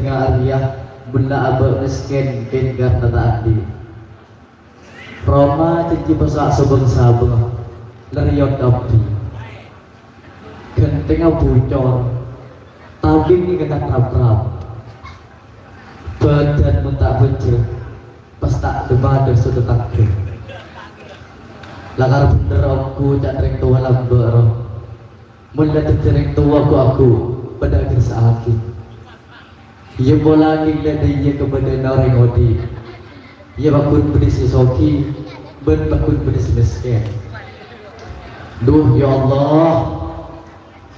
tengah Arya benda abad miskin tinggal tadi Roma cici pesak sabeng-sabeng leriot api gentengnya bocor tapi ini kena tabrak badan pun tak bejer pas tak debada sudah takdir lakar bener aku cak ring tua lambe roh mulai ring tua aku pada akhir sakit ia bola kita dia kepada orang odi ia bakun pedis soki ben bakun pedis miskin duh ya Allah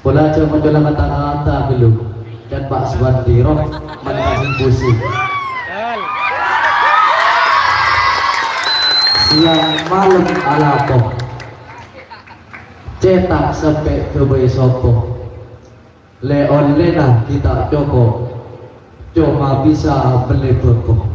bola cuma jalan kata-kata belum dan Pak Subandi roh menangin pusing siang malam alapoh cetak sampai ke besopo leon lena kita cuma bisa beli berpoh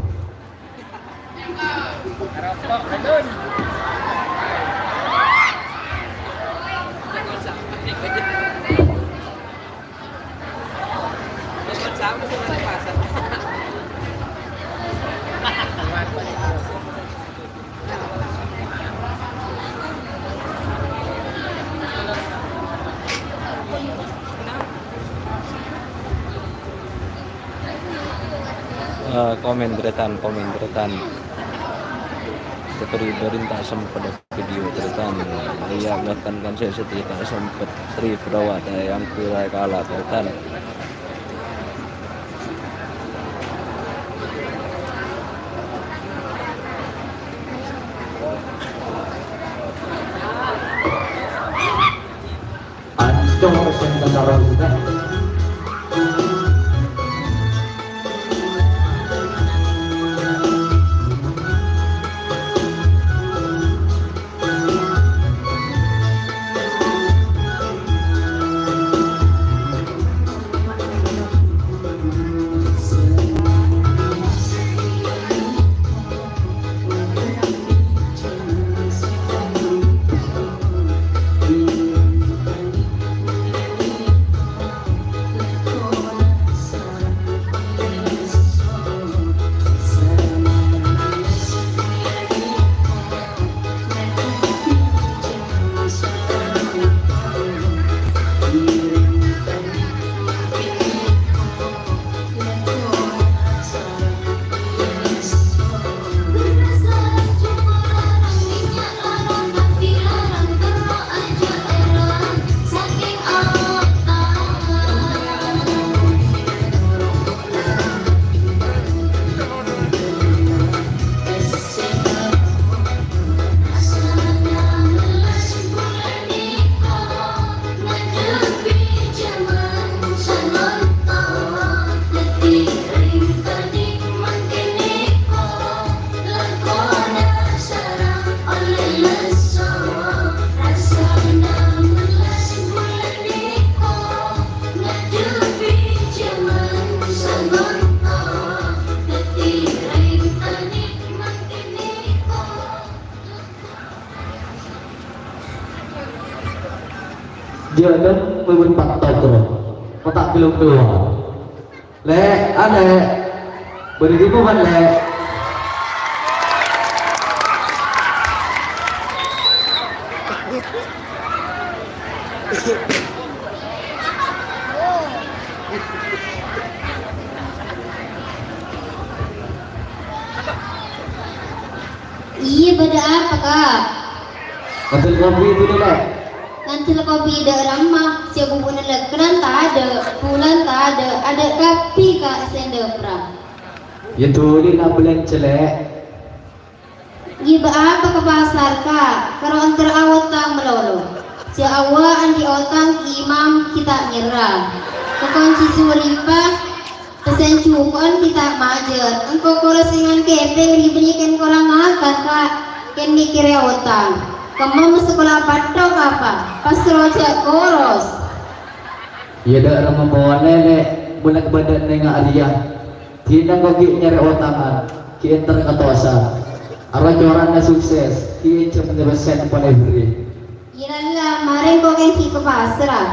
komen beretan seperti perintah sempat video beretan ia bahkan kan saya setia sempat Sri Perawat yang kira kalah beretan ancong pesen kendaraan juga dia kan membentak toko kotak belum keluar le ada beri bukan le iya pada apa kak nanti kopi itu le nanti kopi ada ramah siapa pun ada keran tak ada bulan tak ada kopi kak sendok perang ya tuh nak bulan celek iya apa ke pasar kak kalau antar awat tak melolo si awak di otang imam kita nyerah kekunci suripa pesen cukon kita majer engkau koresingan kepeng diberikan kolang makan kak ken mikir otang kamu sekolah patok apa pas roja koros ya dak ramah bawa lele bulan badan nengah aliyah tidak kogi nyari otangan ki enter katosa arwah jorannya sukses ki cuma nyebesen pada beri Iyalah, kemarin kok kan ke pasar.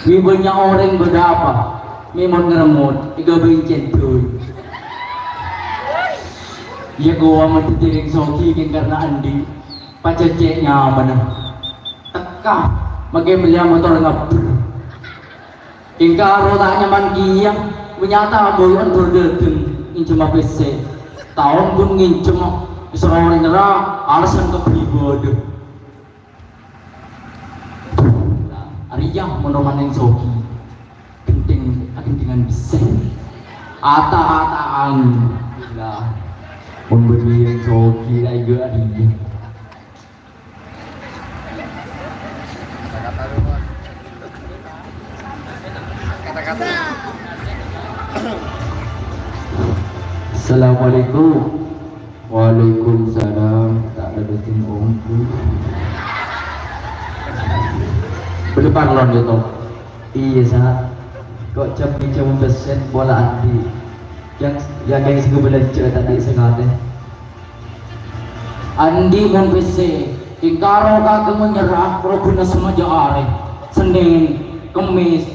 Ni banyak orang berapa? Memang ngeremut, tiga bencen tu. Ya gua mati tiring soki kan karena andi, paceceknya mana? Tekah, makai beliau motor ngap. Hingga rotaknya man kiang, menyata boyan berdetun, incuma PC. Tahun pun ngincuma, seorang nerah, alasan kepribadi. Ariyah menorman yang soki genting dengan bisa ata-ataan lah memberi yang soki lagi ariyah Assalamualaikum. Waalaikumsalam. Tak ada dating omku berdepan lon gitu. Iya sah. Kok jam besen bola andi. Yang sih belajar tadi sengaja. Andi mon PC. Ingkaro kagak menyerah. Rokuna semaja are. Senin, Kemis,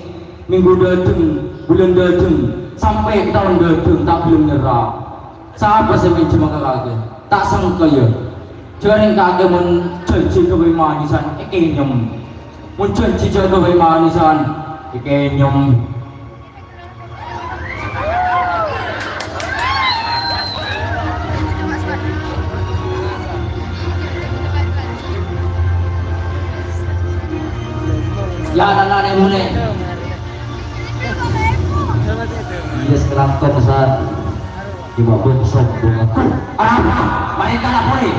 Minggu datang, bulan datang, sampai tahun datang tak belum nyerah. Siapa sih cuma kagak? Tak sangka ya. Jaring kagak mon janji kebemanisan ekenyem. Muncul cicak kebemanisan ikenyem. Ya anak-anak mulai. Dia sekarang kau besar. Ibu aku besar bunga. Mari kita lapori.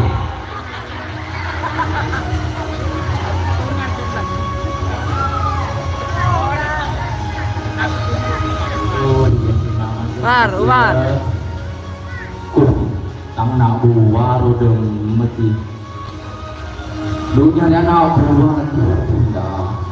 Umar. Tang nak buah rodem mati. Dunia dia nak buah tidak.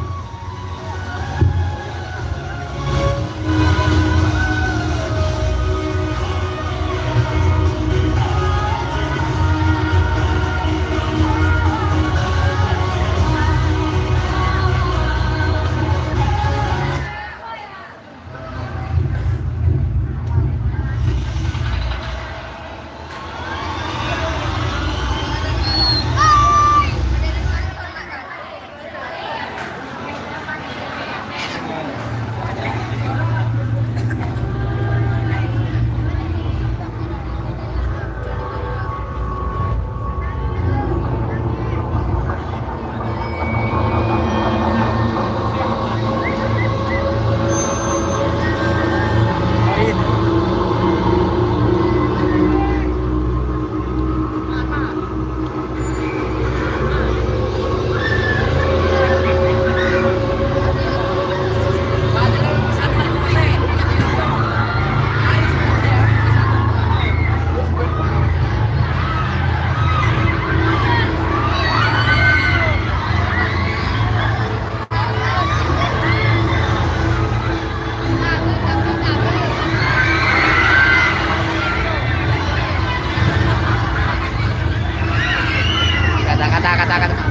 kata-kata.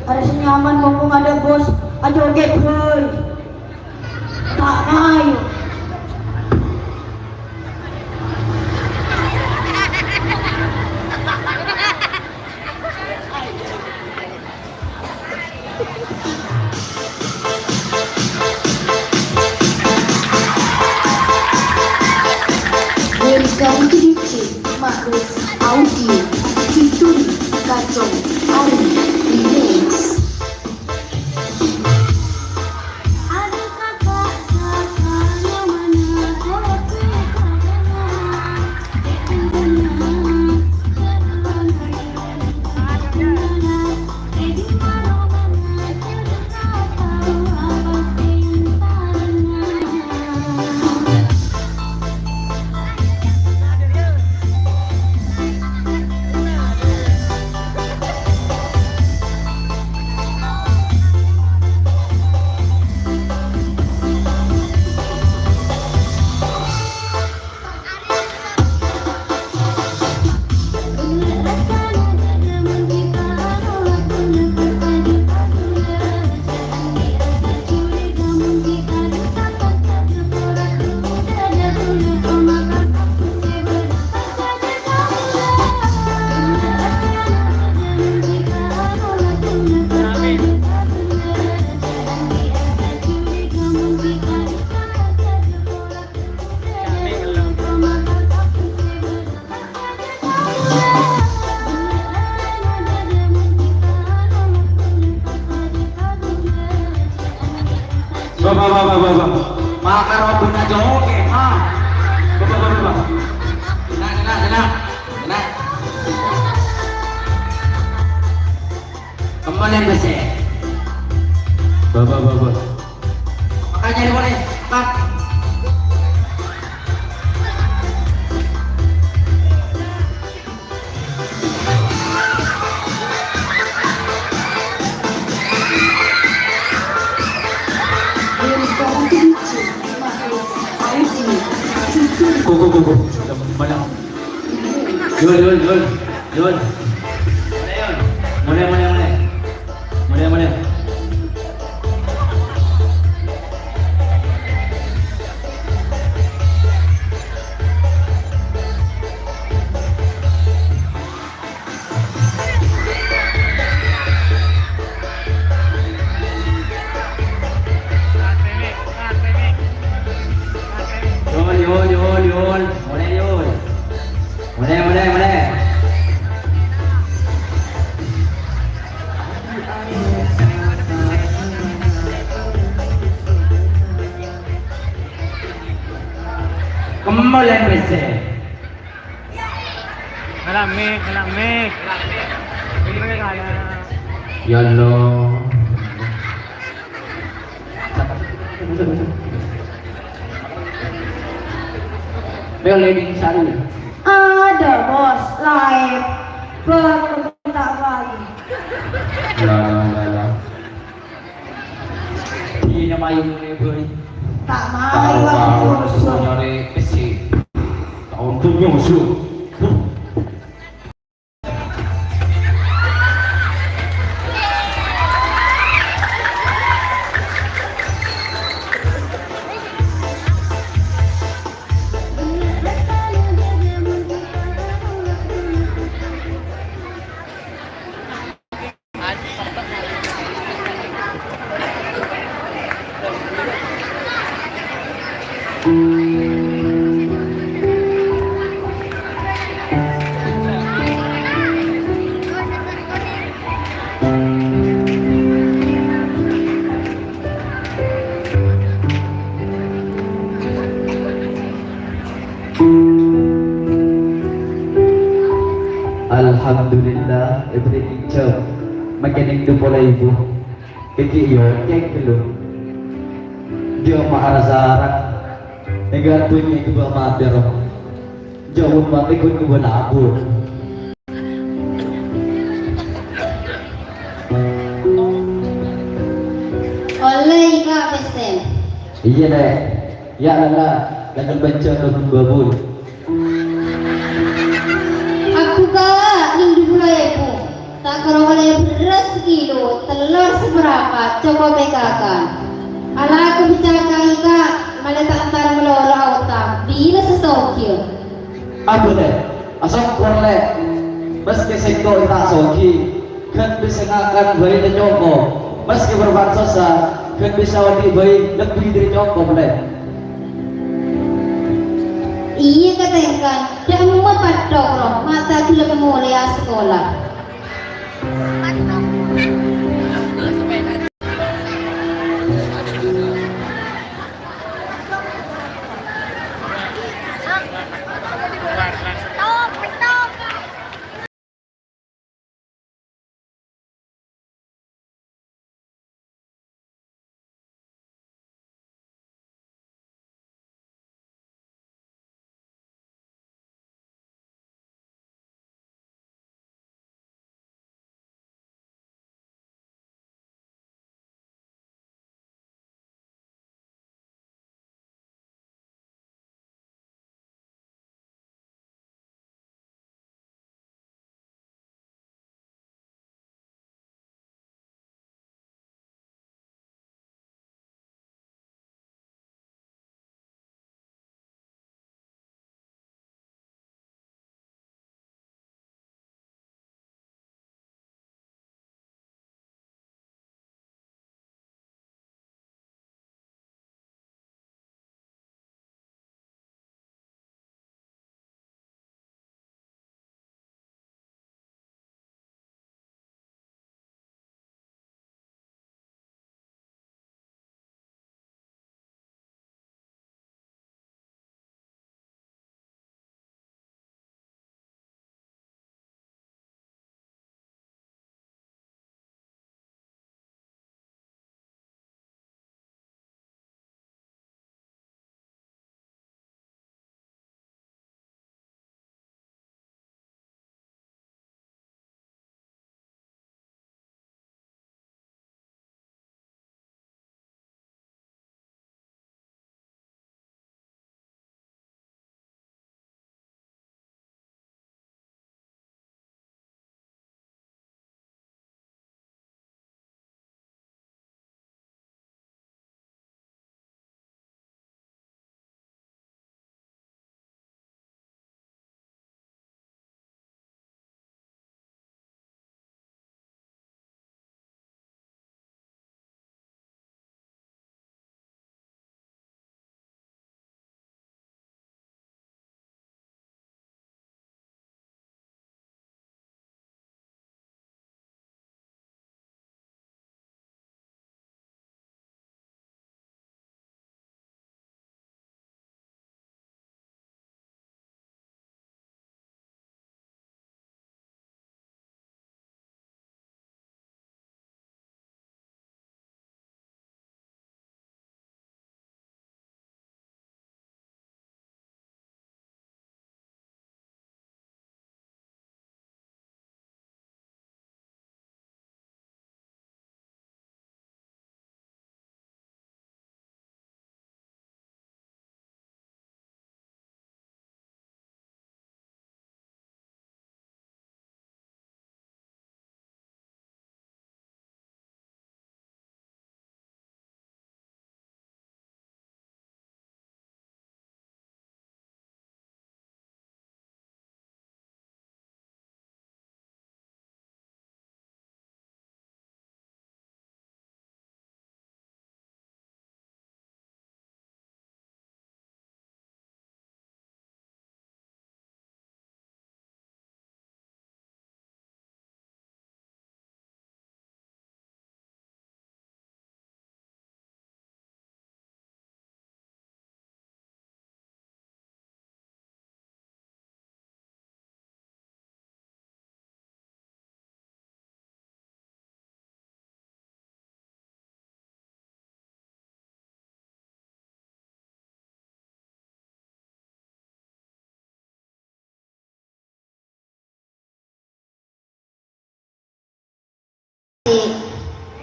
Ada senyaman mumpung ada bos aja oke hei tak ayo Welcome to DJ Makruf Audio Fituri Kacau Ari Remix. Aduh kakak sakanya mana kopi Bapak. Makan robun aja oke, Bapak. Tenang. Kemana besar? Bapak. Makanya di mana? Pak. Go. Mana? Yun. Mana? Mulai. Kemulan bese. Malamig. Hindi mo kaya. Ya Allah. Bel leading sari. Ada bos, live bentar lagi. Lah. Di nama ini beri. Tak mau lagi musuh. Nyari besi. Tahun tu musuh. Alhamdulillah, everything job. Magaling do pala ibu. Kiki yo, cek dulu. Dia maharasarang. Negatuin niya ibu amater. Jauh mati kun ibu labur. Oleh ika pesen. Iya deh. Ya lala, lagal baca dengan babul. Aku kak minggu bulayku. Tak kira oleh beras kilo, telur seberapa, coba bekakan. Ala aku bicara ika, malah tak antara melora awak bila sesokil. Apa deh? Asal korle. Meski sektor tak soki, kan bisa ngakan bayi dan nyokok. Meski berbangsa, kan bisa wadi bayi lebih dari nyokok boleh. Iya katakan, dah mau patok roh, mata gila mulai sekolah.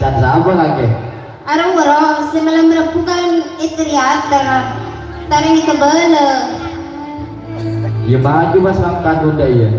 Dan sama kakek. Arang bro, semalam bukan istriat taring kebele. Ya maju mas angkat udah ya.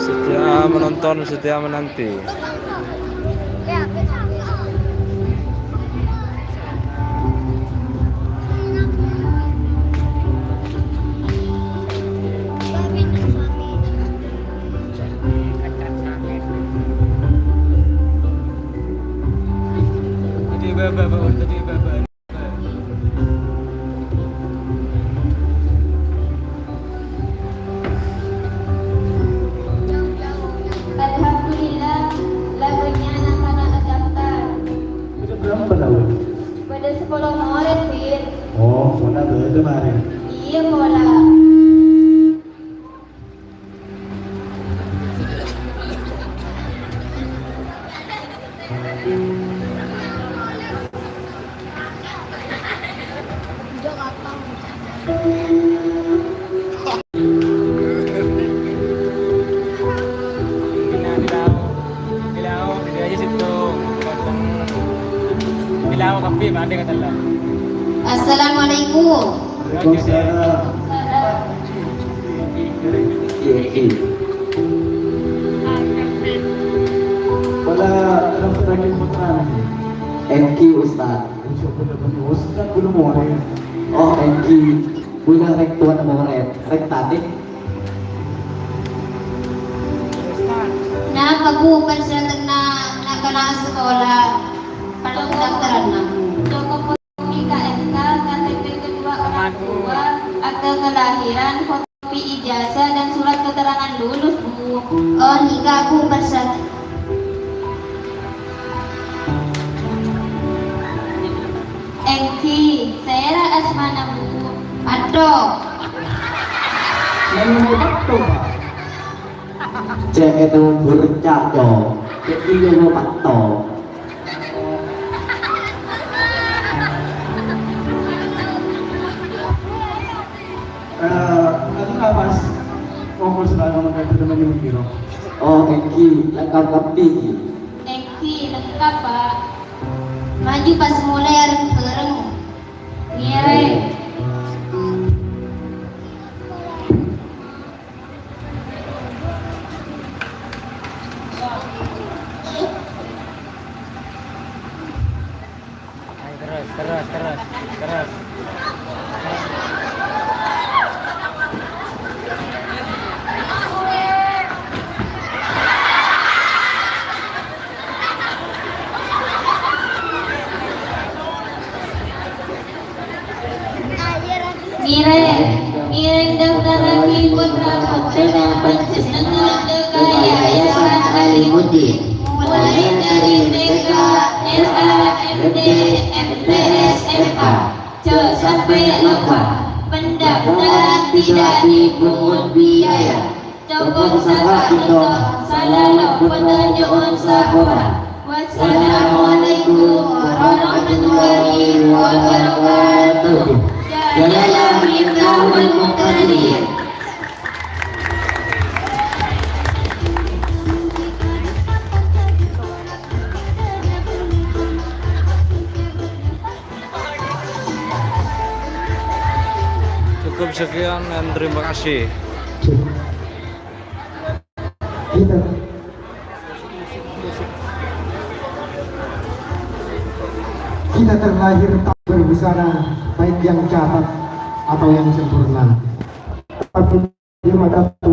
Setia menonton, setia menanti. Alhamdulillah, lagunya anak-anak daftar. Udah berapa tahun? Pada 10 Maret, Fir. Oh, mana baru kemarin. Iya, bola. Bilang dia aja situ. Bilang kapi mana kata lah. Assalamualaikum. Waalaikumsalam. Iya. Pada dalam terakhir putaran. MQ Ustaz. Ustaz belum mau. Oh MQ. Udah rek tuan mau rek tadi. Nah, kabu persyaratan na kena sekolah pendaftaran na. Cukup KSK, KTP kedua orang tua, akte kelahiran, kopi ijazah dan surat keterangan lulus, Bu. Oh, nikah aku persyaratan. Engki, saya Asmana, Bu. Aduh. Cek itu bercak dong. Jadi lu pantau. Ano nga mas focus na naman kayo naman yung hero? Oh Engki, lengkap tinggi. Engki, lengkap, Pak. Maju pas mulai bareng. Ngire. Keras. Ngire daftar lagi putra putri Pancasila Negara Yayasan Alimuddin. Mulai dari TK, SA, MD, MTS, MA, sampai lupa. Pendaftaran tidak dipungut biaya. Cukup saja itu salah petunjuk sahabat. Wassalamualaikum warahmatullahi wabarakatuh. Jalan Miftahul Muqtadir. Cukup sekian dan terima kasih. Kita terlahir tak berbusana, baik yang catat atau yang sempurna. Tapi di mata Tuhan